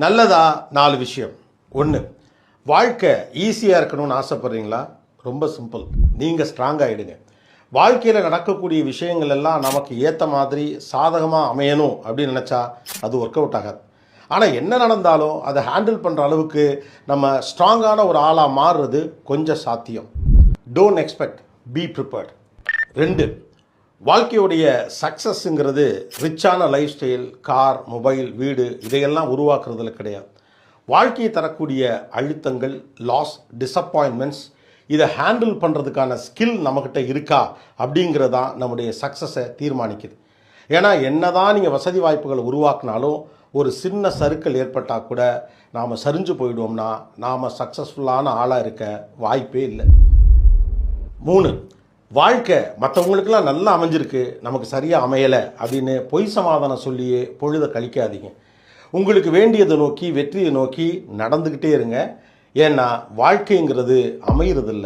நல்லதா 4 விஷயம். 1, வாழ்க்கை ஈஸியாக இருக்கணும்னு ஆசைப்பட்றீங்களா? ரொம்ப சிம்பிள். நீங்கள் ஸ்ட்ராங் ஆகிடுங்க. வாழ்க்கையில் நடக்கக்கூடிய விஷயங்கள் எல்லாம் நமக்கு ஏற்ற மாதிரி சாதகமாக அமையணும் அப்படின்னு நினச்சா அது ஒர்க் அவுட் ஆகாது. ஆனால் என்ன நடந்தாலும் அதை ஹேண்டில் பண்ணுற அளவுக்கு நம்ம ஸ்ட்ராங்கான ஒரு ஆளாக மாறுறது கொஞ்சம் சாத்தியம். Don't expect, be prepared. 2, வாழ்க்கையுடைய சக்ஸஸ்ங்கிறது ரிச்சான லைஃப் ஸ்டைல், கார், மொபைல், வீடு இதையெல்லாம் உருவாக்குறதுல கிடையாது. வாழ்க்கையை தரக்கூடிய அழுத்தங்கள், லாஸ், டிசப்பாயின்மெண்ட்ஸ் இதை ஹேண்டில் பண்ணுறதுக்கான ஸ்கில் நம்மக்கிட்ட இருக்கா அப்படிங்கிறது தான் நம்முடைய சக்ஸஸை தீர்மானிக்குது. ஏன்னா என்ன தான் நீங்கள் வசதி வாய்ப்புகளை உருவாக்குனாலும் ஒரு சின்ன சறுக்கல் ஏற்பட்டால் கூட நாம் சரிஞ்சு போயிடுவோம்னா நாம் சக்ஸஸ்ஃபுல்லான ஆளாக இருக்க வாய்ப்பே இல்லை. 3, வாழ்க்கை மற்றவங்களுக்கெல்லாம் நல்லா அமைஞ்சிருக்கு, நமக்கு சரியாக அமையலை அப்படின்னு பொய் சமாதானம் சொல்லியே பொழுதை கழிக்காதீங்க. உங்களுக்கு வேண்டியதை நோக்கி, வெற்றியை நோக்கி நடந்துக்கிட்டே இருங்க. ஏன்னா வாழ்க்கைங்கிறது அமையிறதில்லை,